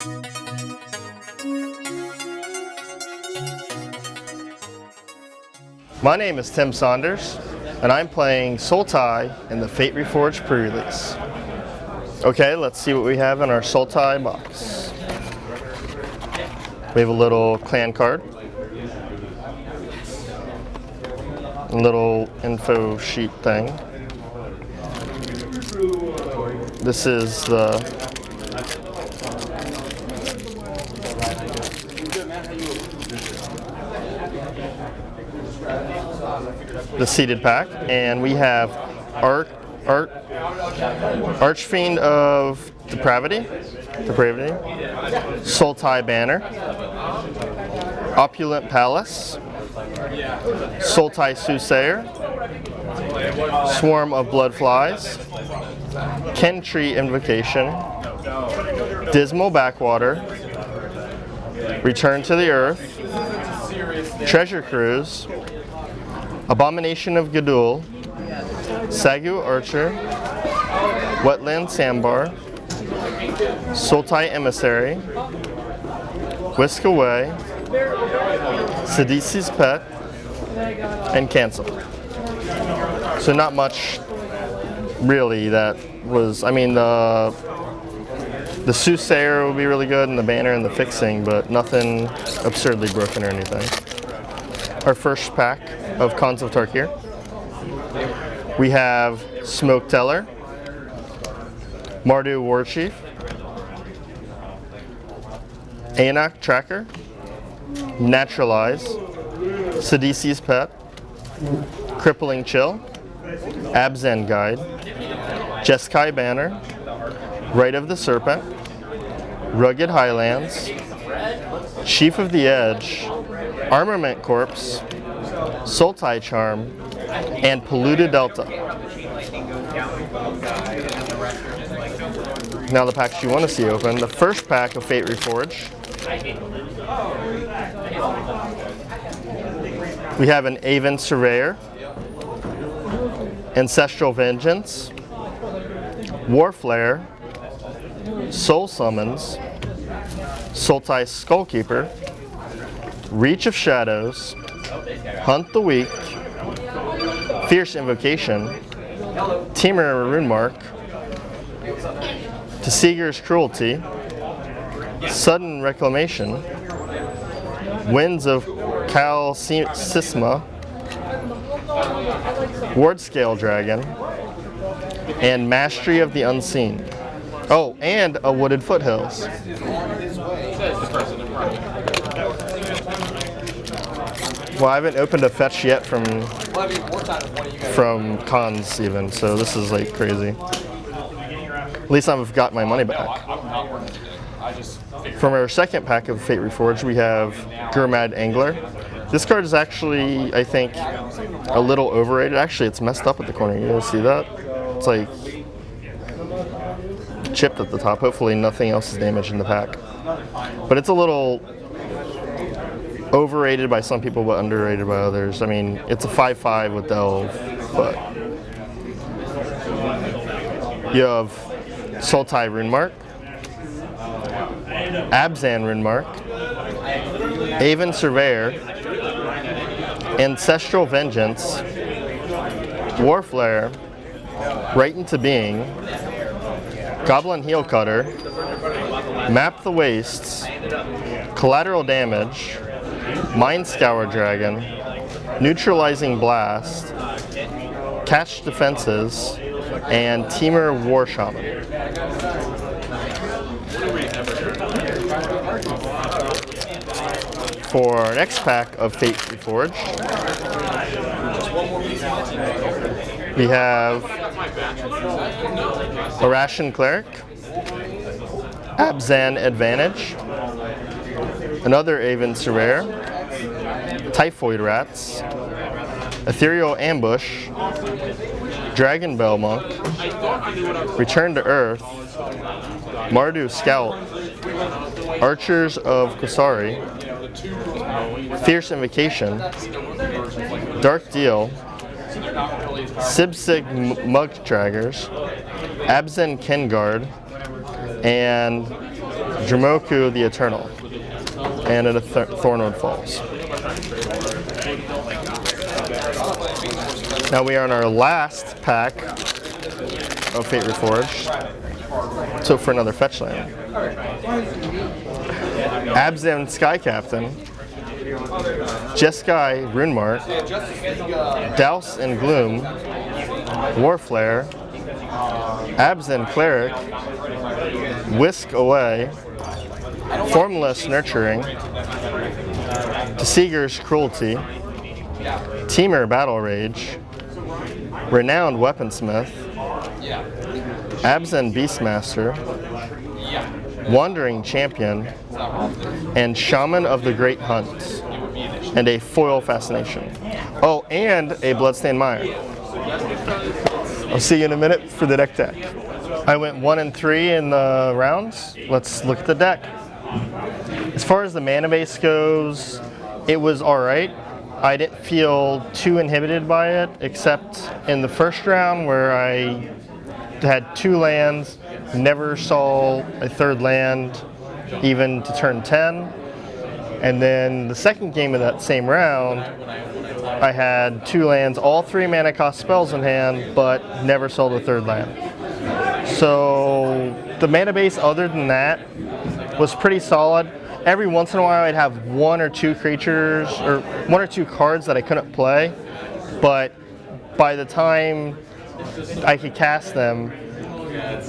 My name is Tim Saunders, and I'm playing Sultai in the Fate Reforged Prerelease. Okay, let's see what we have in our Sultai box. We have a little clan card, a little info sheet thing. This is the seeded pack, and we have Archfiend of Depravity, Sultai Banner, Opulent Palace, Sultai Soothsayer, Swarm of Bloodflies, Kin-Tree Invocation, Dismal Backwater, Return to the Earth, Treasure Cruise, Abomination of Gudul, Sagu Archer, Wetland Sandbar, Sultai Emissary, Whisk Away, Sidisi's Pet, and Cancel. So not much really that was, I mean the Soothsayer would be really good and the banner and the fixing, but nothing absurdly broken or anything. Our first pack of Khans of Tarkir. We have Smoke Teller, Mardu Warchief, Anak Tracker, Naturalize, Sidisi's Pet, Crippling Chill, Abzan Guide, Jeskai Banner, Rite of the Serpent, Rugged Highlands, Chief of the Edge, Armament Corps, Sultai Charm, and Polluted Delta. Now the packs you want to see open. The first pack of Fate Reforged. We have an Aven Surveyor, Ancestral Vengeance, Warflare, Soul Summons, Sultai Skullkeeper, Reach of Shadows, Hunt the Weak, Fierce Invocation, Temur War Shaman, Tseeger's Cruelty, Sudden Reclamation, Winds of Kal Sisma, Ward Scale Dragon, and Mastery of the Unseen. Oh, and a Wooded Foothills. Well, I haven't opened a fetch yet from Khans even, so this is like crazy. At least I've got my money back. From our second pack of Fate Reforged, we have Gurmad Angler. This card is actually, I think, a little overrated. Actually, it's messed up at the corner. You guys see that? It's like chipped at the top. Hopefully nothing else is damaged in the pack. But it's a little overrated by some people, but underrated by others. I mean, it's a 5/5 with Delve, but you have Sultai Runemark, Abzan Runemark, Aven Surveyor, Ancestral Vengeance, Warflare, Right into Being, Goblin Heel Cutter, Map the Wastes, Collateral Damage, Mind Scour Dragon, Neutralizing Blast, Catch Defenses, and Temur War Shaman. For our next pack of Fate Reforged, we have Arashan Cleric, Abzan Advantage, another Aven Surveyor, Typhoid Rats, Ethereal Ambush, Dragon Bell Monk, Return to Earth, Mardu Scout, Archers of Kusari, Fierce Invocation, Dark Deal, Sibsig Muckdraggers, Abzan Kengard, and Dromoka the Eternal, and a Thornwood Falls. Now we are in our last pack of Fate Reforged. So for another fetch land. Abzan Sky Captain, Jeskai Runemark, Douse and Gloom, Warflare, Abzan Cleric, Whisk Away, Formless Nurturing, Seeger's Cruelty, Temur Battle Rage, Renowned Weaponsmith, Abzan Beastmaster, Wandering Champion, and Shaman of the Great Hunt, and a Foil Fascination. Oh, and a Bloodstained Mire. I'll see you in a minute for the deck tech. I went 1 and 3 in the rounds. Let's look at the deck. As far as the mana base goes, it was alright. I didn't feel too inhibited by it, except in the first round where I had 2 lands, never saw a 3rd land even to turn 10. And then the second game of that same round, I had 2 lands, all 3 mana cost spells in hand, but never saw the 3rd land. So the mana base other than that was pretty solid. Every once in a while I'd have 1 or 2 creatures, or 1 or 2 cards that I couldn't play, but by the time I could cast them,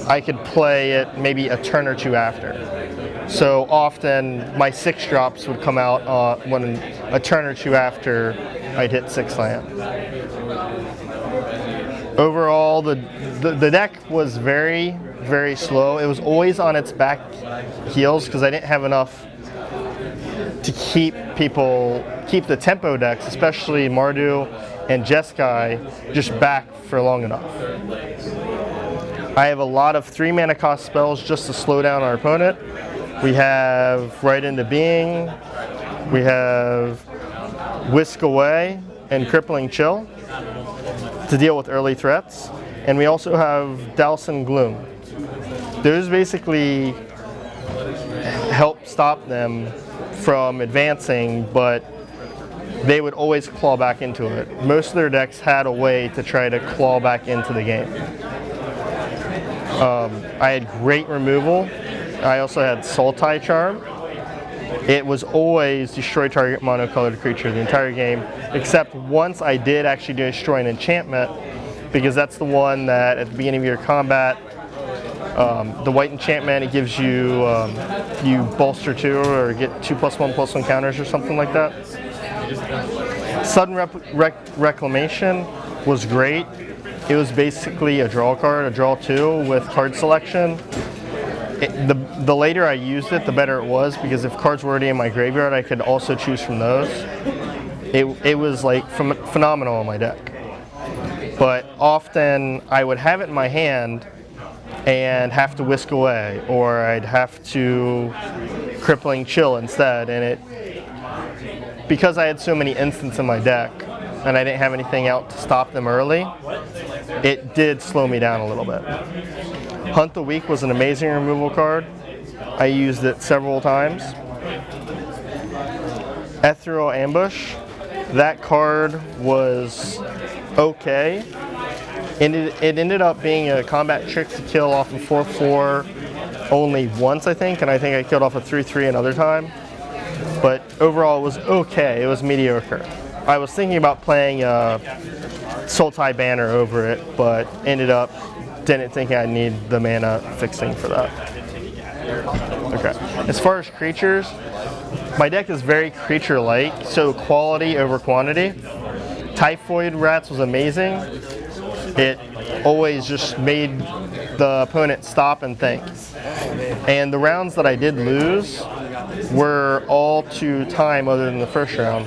I could play it maybe a turn or 2 after. So often my 6 drops would come out when a turn or 2 after I'd hit 6 land. Overall, the deck was very, very slow. It was always on its back heels because I didn't have enough to keep the tempo decks, especially Mardu and Jeskai, just back for long enough. I have a lot of 3 mana cost spells just to slow down our opponent. We have Right Into Being, we have Whisk Away and Crippling Chill to deal with early threats, and we also have Douse and Gloom. Those basically help stop them from advancing, but they would always claw back into it. Most of their decks had a way to try to claw back into the game. I had great removal. I also had Sultai Charm. It was always destroy target monocolored creature the entire game, except once I did actually destroy an enchantment, because that's the one that at the beginning of your combat, the white enchantment, it gives you, you bolster 2 or get 2+1/+1 counters or something like that. Sudden Reclamation was great. It was basically a draw card, a draw 2 with card selection. The later I used it, the better it was, because if cards were already in my graveyard, I could also choose from those. It was like phenomenal in my deck. But often I would have it in my hand and have to Whisk Away, or I'd have to Crippling Chill instead, and because I had so many instants in my deck and I didn't have anything out to stop them early, it did slow me down a little bit. Hunt the Weak was an amazing removal card. I used it several times. Ethereal Ambush, that card was okay. It ended up being a combat trick to kill off a 4/4 only once, I think, and I think I killed off a 3/3 another time. But overall, it was okay. It was mediocre. I was thinking about playing Sultai Banner over it, but ended up didn't think I need the mana fixing for that. Okay. As far as creatures, my deck is very creature-like, so quality over quantity. Typhoid Rats was amazing. It always just made the opponent stop and think. And the rounds that I did lose were all to time other than the first round.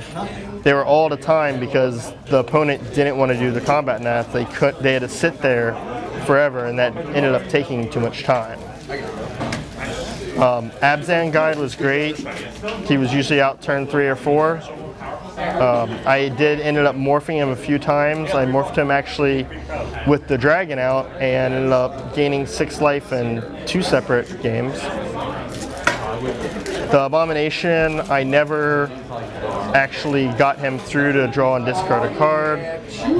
They were all to time because the opponent didn't want to do the combat math. They had to sit there forever, and that ended up taking too much time. Abzan guide was great. He was usually out turn 3 or 4. I ended up morphing him a few times. I morphed him actually with the dragon out and ended up gaining 6 life in 2 separate games. The Abomination, I never actually got him through to draw and discard a card.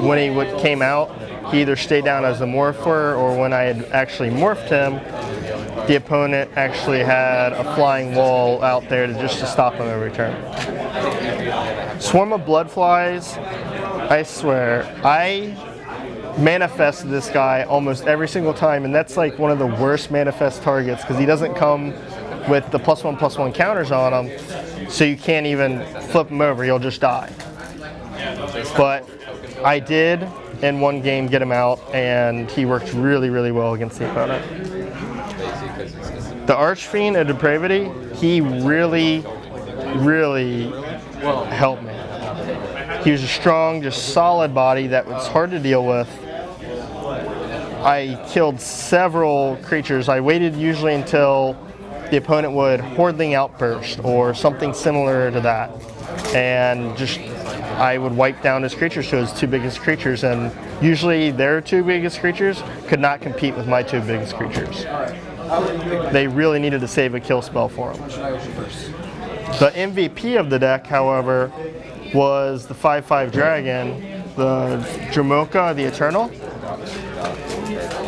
When he came out, he either stayed down as a morpher, or when I had actually morphed him, the opponent actually had a flying wall out there just to stop him every turn. Swarm of Bloodflies, I swear, I manifested this guy almost every single time, and that's like one of the worst manifest targets because he doesn't come with the +1/+1 counters on him, so you can't even flip him over, he'll just die. But I did in one game get him out, and he worked really, really well against the opponent. The Archfiend of Depravity, he really, really helped me. He was a strong, just solid body that was hard to deal with. I killed several creatures. I waited usually until the opponent would Hordling Outburst or something similar to that, and just I would wipe down his creatures to his two biggest creatures, and usually their two biggest creatures could not compete with my two biggest creatures. They really needed to save a kill spell for him. The MVP of the deck, however, was the 5/5 dragon, the Dromoka, the Eternal.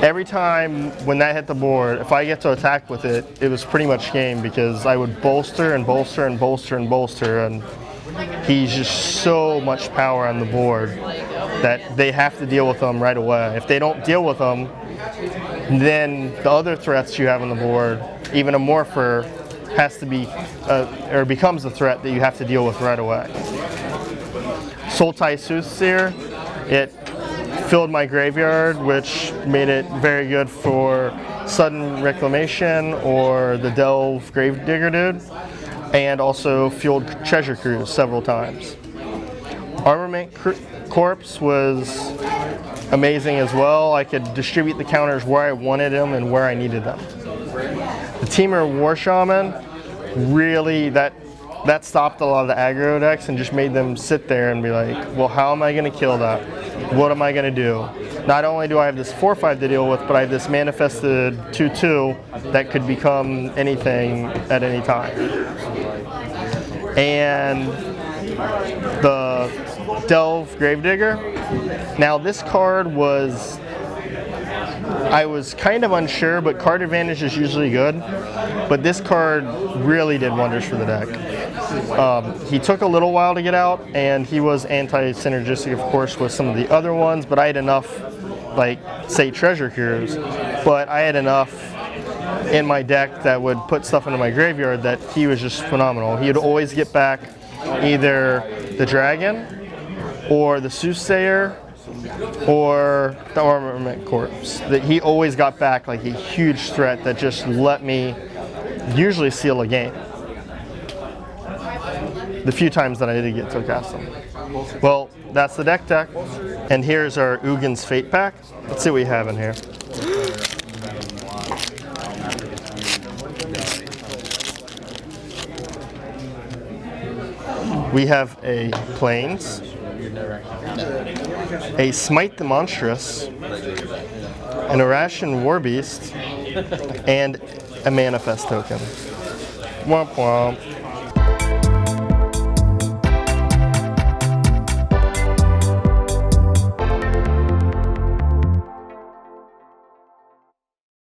Every time when that hit the board, if I get to attack with it, it was pretty much game because I would bolster and bolster and bolster and bolster, and he's just so much power on the board that they have to deal with him right away. If they don't deal with him, then the other threats you have on the board, even a morpher, has to be, or becomes a threat that you have to deal with right away. Sultai Soothsayer, it filled my graveyard, which made it very good for Sudden Reclamation or the Delve Gravedigger dude, and also fueled Treasure Cruise several times. Armament Corps was amazing as well. I could distribute the counters where I wanted them and where I needed them. The Temur War Shaman, really, that stopped a lot of the aggro decks and just made them sit there and be like, well, how am I going to kill that? What am I going to do? Not only do I have this 4/5 to deal with, but I have this manifested 2/2 that could become anything at any time. And the Delve Gravedigger. Now this card was, I was kind of unsure, but card advantage is usually good. But this card really did wonders for the deck. He took a little while to get out, and he was anti-synergistic, of course, with some of the other ones, but I had enough, like, say, Treasure Cures, but I had enough in my deck that would put stuff into my graveyard that he was just phenomenal. He would always get back either the Dragon, or the Soothsayer, or the Armament Corps. That he always got back like a huge threat that just let me usually seal a game. The few times that I did get to cast them. Well, that's the deck, and here's our Ugin's Fate pack. Let's see what we have in here. We have a Plains, a Smite the Monstrous, an Irration Warbeast, and a Manifest token. Womp womp.